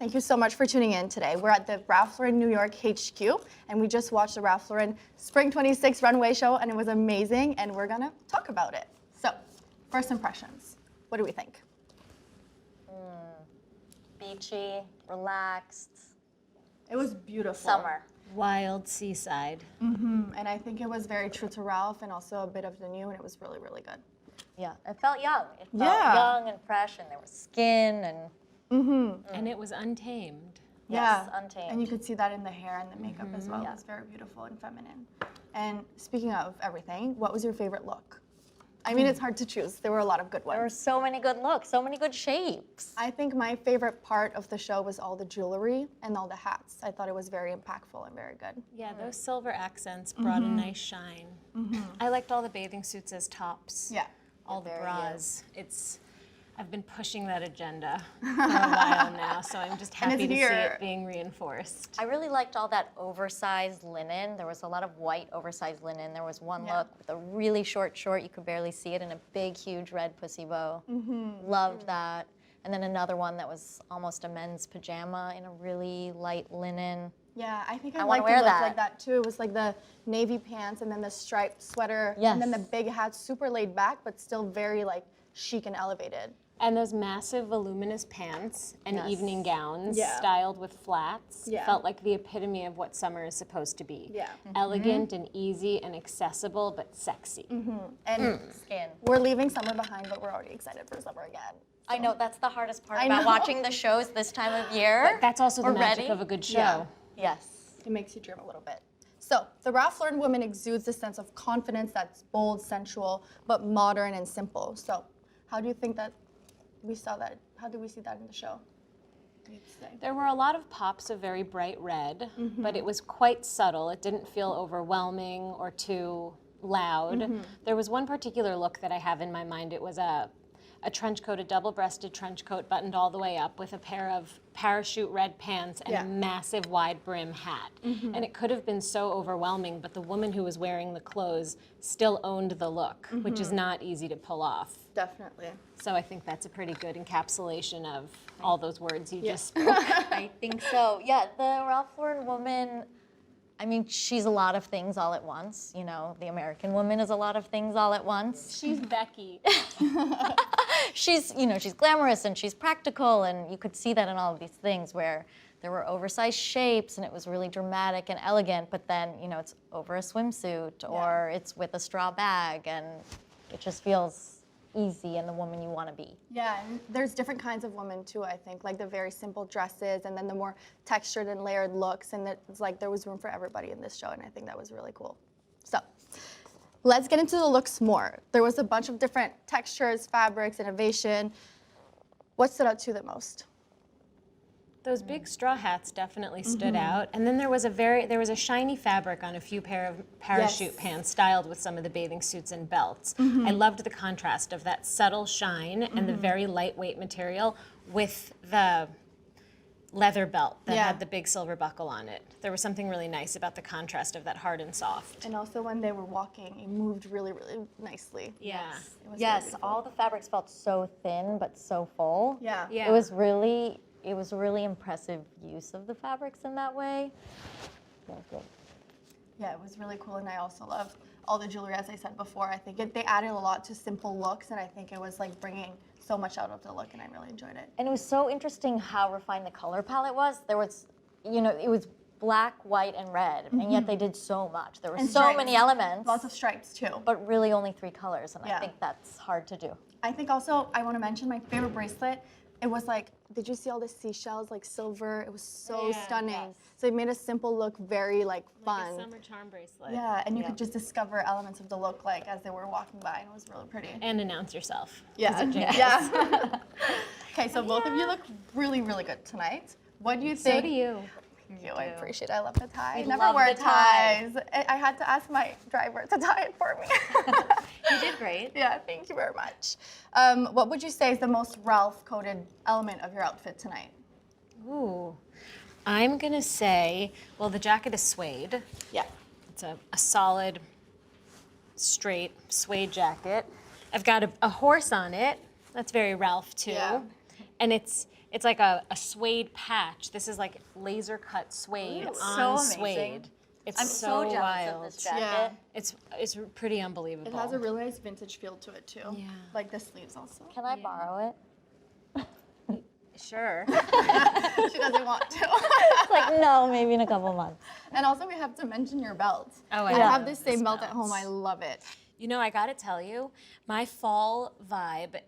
Thank you so much for tuning in today. We're at the Ralph Lauren New York HQ, and we just watched the Ralph Lauren Spring 26 runway show, and it was amazing, and we're gonna talk about it. So, first impressions, what do we think? Beachy, relaxed. It was beautiful. Summer. Wild seaside. And I think it was very true to Ralph and also a bit of the new, and it was really, really good. Yeah, it felt young. It felt young and fresh, and there was skin and And it was untamed. yes, Yeah, untamed. and you could see that in the hair and the makeup as well. It was very beautiful and feminine. And speaking of everything, what was your favorite look? I mean, it's hard to choose. There were a lot of good There were ones. so many good looks, so many good shapes. I think my favorite part of the show was all the jewelry and all the hats. I thought it was very impactful and very good. Yeah, those silver accents brought a nice shine. I liked all the bathing suits as tops. Yeah. All the Very bras. I've been pushing that agenda for a while now, so I'm just happy to see here. it being reinforced. I really liked all that oversized linen. There was a lot of white oversized linen. There was one look with a really short short, you could barely see it, and a big, huge red pussy bow. Loved that. And then another one that was almost a men's pajama in a really light linen. Yeah, I think I I liked wanna the wear look that. like that too. It was like the navy pants and then the striped sweater and then the Yes. big hat, super laid back, but still very like chic and elevated. And those massive voluminous pants and Yes. evening gowns Yeah. styled with flats Yeah. felt like the epitome of what summer is supposed to be. Yeah. Elegant and easy and accessible, but sexy. And Skin. we're leaving summer behind, but we're already excited for summer again. I know, that's the hardest part I about know. watching the shows this time of year. That's also the We're magic ready. of a good show. Yeah. Yes. It makes you dream a little bit. So, the Ralph Lauren woman exudes a sense of confidence that's bold, sensual, but modern and simple. So, how do you think that we saw that? How did we see that in the show? You'd say. There were a lot of pops of very bright red, but it was quite subtle. It didn't feel overwhelming or too loud. There was one particular look that I have in my mind. It was a trench coat, a double-breasted trench coat buttoned all the way up with a pair of parachute red pants and a massive wide brim hat. And it could have been so overwhelming, but the woman who was wearing the clothes still owned the look, which is not easy to pull off. Definitely. So I think that's a pretty good encapsulation of all those words you just spoke. I think so. Yeah, the Ralph Lauren woman, I mean, she's a lot of things all at once. You know, the American woman is a lot of things all at once. She's Becky. She's, you know, she's glamorous and she's practical, and you could see that in all of these things where there were oversized shapes and it was really dramatic and elegant, but then, you know, it's over a swimsuit or it's with a straw bag, and it just feels easy and the woman you want to be. Yeah, and there's different kinds of women too, I think, like the very simple dresses and then the more textured and layered looks, and it's like there was room for everybody in this show, and I think that was really cool. So, let's get into the looks more. There was a bunch of different textures, fabrics, innovation. What stood out to you the most? Those big straw hats definitely stood out, and then there was a shiny fabric on a few pair of parachute pants styled with some of the bathing suits and belts. I loved the contrast of that subtle shine and the very lightweight material with the leather belt that had the big silver buckle on it. There was something really nice about the contrast of that hard and soft. And also when they were walking, it moved really, really nicely. Yeah. It was Yes, really beautiful. all the fabrics felt so thin but so full. Yeah. Yeah. It was a really impressive use of the fabrics in that way. Yeah, good. Yeah, it was really cool, and I also loved all the jewelry, as I said before. I think they added a lot to simple looks, and I think it was like bringing so much out of the look, and I really enjoyed it. And it was so interesting how refined the color palette was. There was, you know, it was black, white, and red, and yet they did so much. There were And so stripes. many elements, Lots of stripes too. but really only 3 colors, and Yeah. I think that's hard to do. I think also I want to mention my favorite bracelet. It was like, did you see all the seashells, like silver? It was so Yeah, stunning. yes. So it made a simple look very like fun. Like a summer charm bracelet. Yeah, and you could just discover elements of the look like as they were walking by, and it was really pretty. And announce yourself. Yeah, yeah. Okay, so both of you look really, really good tonight. What do you think? So do you. Thank you. I appreciate it. I love the tie. I We never love wear the tie. ties. I had to ask my driver to tie it for me. You did great. Yeah, thank you very much. What would you say is the most Ralph-coded element of your outfit tonight? Ooh. I'm gonna say, well, the jacket is suede. Yeah. It's a solid, straight suede jacket. I've got a horse on it. That's very Ralph too. Yeah. And it's It's like a suede patch. This is like laser cut suede It's on so amazing. suede. It's I'm so jealous wild. of this jacket. Yeah. It's pretty unbelievable. It has a really nice vintage feel to it too. Yeah. Like the sleeves also. Can I borrow it? Sure. She doesn't want to. It's like, no, maybe in a couple months. And also we have to mention your belt. Oh, I I have love this same this belt at belt. home. I love it. You know, I gotta tell you, my fall vibe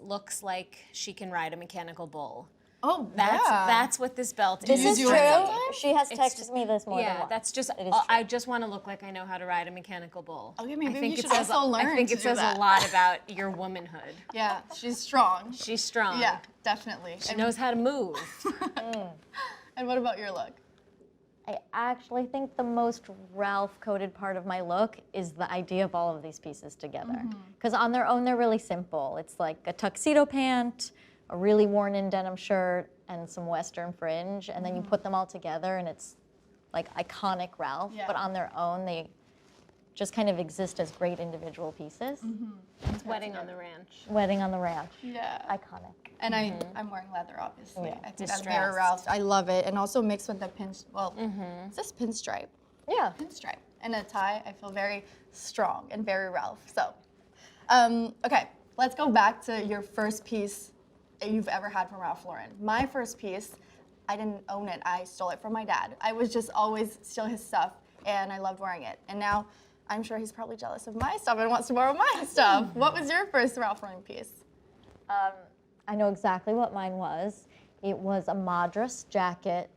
looks like she can ride a mechanical bull. Oh, That's what this belt This is. is do true. it sometimes? She has It's texted just- me this more than Yeah, once. that's just. It is I true. just want to look like I know how to ride a mechanical bull. Okay, maybe I think you it should says, also learn I think to it do says that. a lot about your womanhood. Yeah, she's strong. She's strong. Yeah, definitely. She knows how to move. And what about your look? I actually think the most Ralph-coded part of my look is the idea of all of these pieces together. Because on their own, they're really simple. It's like a tuxedo pant, a really worn-in denim shirt, and some Western fringe, and then you put them all together, and it's like iconic Ralph. Yeah. But on their own, they just kind of exist as great individual pieces. It's wedding on the ranch. Wedding on the Ranch, Yeah. iconic. And I'm wearing leather, obviously. Yeah. I think that's very Distressed. Ralph. I love it. And also mixed with the is this pinstripe? Yeah. Pinstripe. And a tie, I feel very strong and very Ralph. So, okay, let's go back to your first piece that you've ever had from Ralph Lauren. My first piece, I didn't own it. I stole it from my dad. I was just always steal his stuff, and I loved wearing it. And now I'm sure he's probably jealous of my stuff and wants to borrow my stuff. What was your first Ralph Lauren piece? I know exactly what mine was. It was a Madras jacket.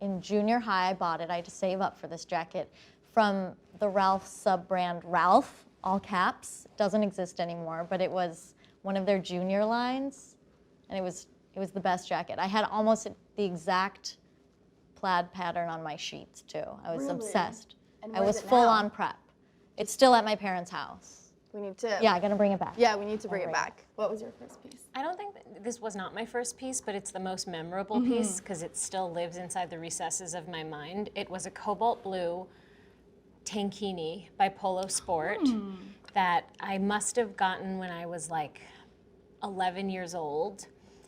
In junior high, I bought it. I had to save up for this jacket from the Ralph sub-brand Ralph, all caps. Doesn't exist anymore, but it was one of their junior lines, and it was the best jacket. I had almost the exact plaid pattern on my sheets too. I was Really? obsessed. And I where was is it full now? on prep. It's still at my parents' house. We need to. Yeah, I'm gonna bring it back. Yeah, we need to bring it Alright. back. What was your first piece? I don't think this was not my first piece, but it's the most memorable piece because it still lives inside the recesses of my mind. It was a cobalt blue tankini by Polo Sport that I must have gotten when I was like 11 years old.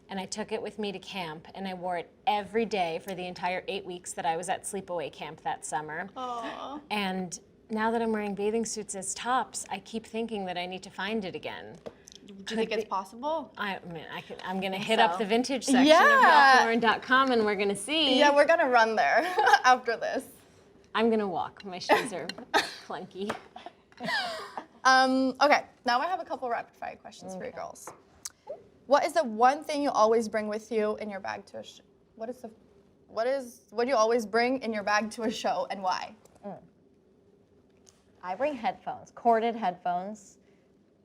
And I took it with me to camp, and I wore it every day for the entire 8 weeks that I was at sleepaway camp that summer. Aww. And now that I'm wearing bathing suits as tops, I keep thinking that I need to find it again. Do you think it's possible? I mean, I'm gonna hit up so. the vintage section Yeah. of ralphlauren.com, and we're gonna see. Yeah, we're gonna run there after this. I'm gonna walk. My shoes are clunky. Okay, now I have a couple rapid fire questions for you girls. What is the one thing you always bring with you in your bag to a show? What do you always bring in your bag to a show, and why? I bring headphones, corded headphones,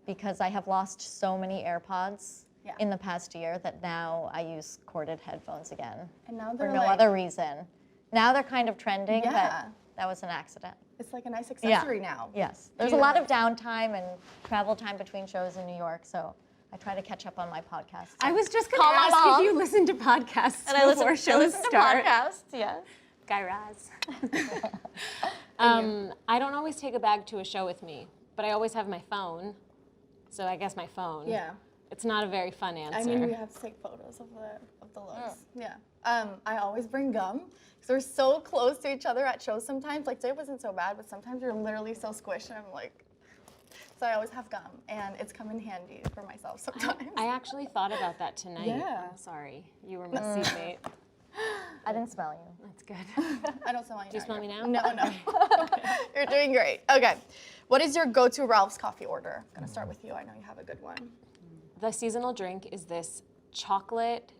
because I have lost so many AirPods Yeah. in the past year that now I use corded headphones again And now for they're no like, other reason. Now they're kind of trending, Yeah. but that was an accident. it's like a nice accessory now. Yes. There's a lot of downtime and travel time between shows in New York, so I try to catch up on my podcasts. I was just Call gonna my ask mom. if you listen to podcasts and I before listen, shows to start. podcasts, yes. Guy Raz. I don't always take a bag to a show with me, but I always have my phone. So I guess my phone. Yeah. It's not a very fun answer. I mean, we have to take photos of the looks. Yeah. I always bring gum because we're so close to each other at shows sometimes. Like today wasn't so bad, but sometimes you're literally so squished, and I'm like, so I always have gum, and it's come in handy for myself sometimes. I actually thought about that tonight. Yeah. I'm sorry. You were my seatmate. I didn't smell you. That's good. I don't smell you. Do you smell me now? No. You're doing great. Okay. What is your go-to Ralph's coffee order? I'm gonna start with you. I know you have a good one. The seasonal drink is this chocolate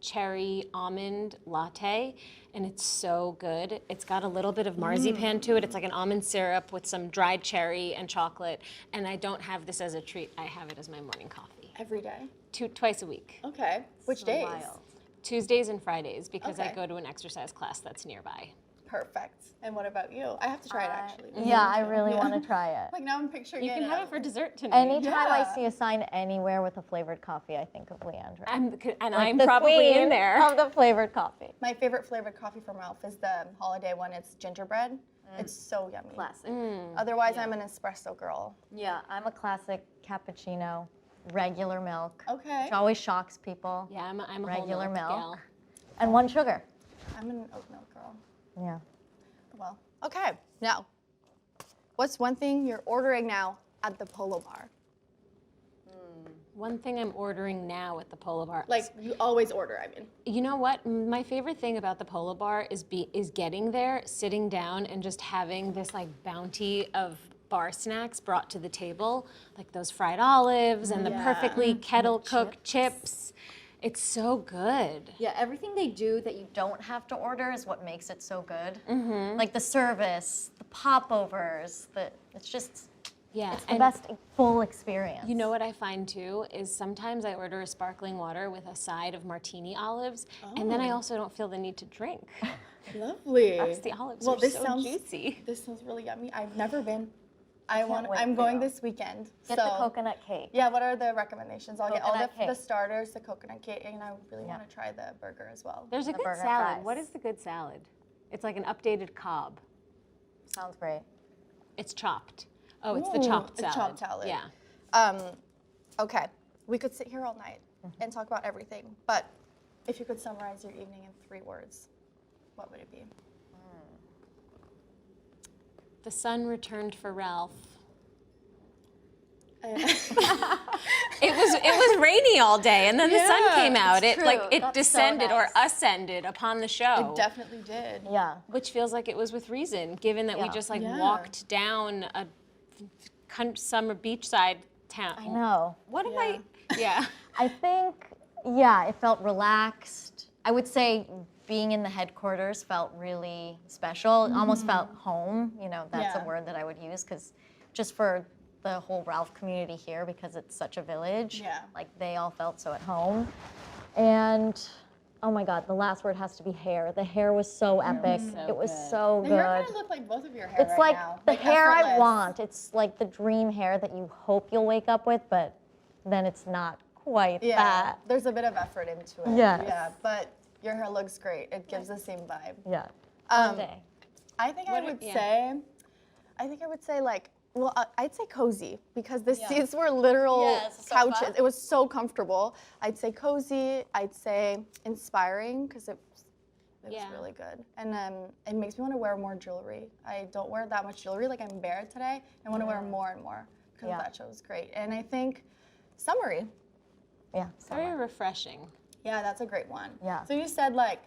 cherry almond latte, and it's so good. It's got a little bit of marzipan to it. It's like an almond syrup with some dried cherry and chocolate, and I don't have this as a treat. I have it as my morning coffee. Every day. Twice a week. Okay. Which So days? wild. Tuesdays and Fridays, because I Okay. go to an exercise class that's nearby. Perfect. And what about you? I have to try it actually. Yeah, I really want to try it. Like now I'm picturing You it. can and have I'm it for like, dessert tonight. Anytime I Yeah. see a sign anywhere with a flavored coffee, I think of Leandra. I'm the probably queen in there. of the flavored coffee. My favorite flavored coffee from Ralph is the holiday one. It's gingerbread. It's so yummy. Classic. Otherwise, I'm an espresso girl. Yeah, I'm a classic cappuccino. regular milk. Okay. Which always shocks people. Yeah, I'm a Regular whole milk, milk. gal. And 1 sugar. I'm an oat milk girl. Yeah. Well, okay. Now, what's one thing you're ordering now at the Polo Bar? One thing I'm ordering now at the Polo Bar. Like, you always order, I mean. You know what? My favorite thing about the Polo Bar is getting there, sitting down, and just having this like bounty of bar snacks brought to the table, like those fried olives and the perfectly kettle cooked chips. It's so good. Yeah, everything they do that you don't have to order is what makes it so good. Like the service, the popovers, it's just, Yeah, it's the best full experience. You know what I find too is sometimes I order a sparkling water with a side of martini olives, and then I also don't feel the need to drink. Lovely. Because the olives Well, are this so sounds juicy. This sounds really yummy. I've never been. wait I'm for going you. this weekend. Get so the coconut cake. yeah, what are the recommendations? I'll get all Coconut the cake. starters, the coconut cake, and I really want to try the burger as well. There's a good burger salad. fries. What is the good salad? It's like an updated Cobb. Sounds great. It's chopped. Oh, it's the Ooh, chopped it's salad. chopped salad. Yeah. Okay, we could sit here all night and talk about everything, but if you could summarize your evening in 3 words, what would it be? The sun returned for Ralph. It was rainy all day, and then the sun Yeah, came out. it's It like true. it That's so descended or nice. ascended upon the show. It definitely did. Yeah. Which feels like it was with reason, given that we Yeah. just like Yeah. walked down a summer beachside town. I know. What am Yeah. I? Yeah. I think, yeah, it felt relaxed. I would say being in the headquarters felt really special. It almost felt home. You know, that's Yeah. a word that I would use because just for the whole Ralph community here, because it's such a village, Yeah. like they all felt so at home. And oh my God, the last word has to be hair. The hair was so epic. so it was good. so The good. hair kind of looked like both of your hair It's right like now. the hair I effortless. want. It's like the dream hair that you hope you'll wake up with, but then it's not quite Yeah, that. there's a bit of effort into it. Yes. Yeah, but your hair looks great. It gives the same vibe. Yeah. Um, One day. I think I What would yeah. say, like, well, I'd say cozy because the seats were literal Yes, couches. sofa. It was so comfortable. I'd say cozy. I'd say inspiring because it was Yeah. really good. And it makes me want to wear more jewelry. I don't wear that much jewelry. Like I'm bare today. I want to wear more and more because Yeah. that show was great. And I think summary. Yeah. Very refreshing. Yeah, that's a great one. Yeah. So you said like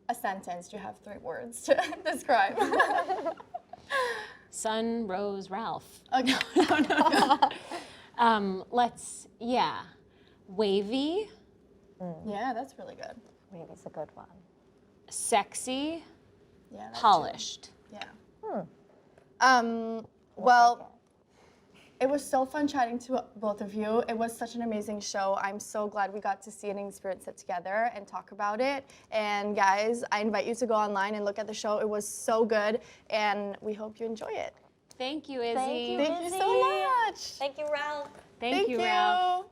a sentence. You have 3 words to describe. Sun rose Ralph. Okay. Wavy, Yeah, that's really good. Maybe it's a good one. sexy, Yeah. that too. polished. Yeah. Well, it was so fun chatting to both of you. It was such an amazing show. I'm so glad we got to see it and experience it together and talk about it. And guys, I invite you to go online and look at the show. It was so good, and we hope you enjoy it. Thank you, Izzy. Thank you. Thank you so Izzy. much. Thank you, Ralph. Thank you, Ralph.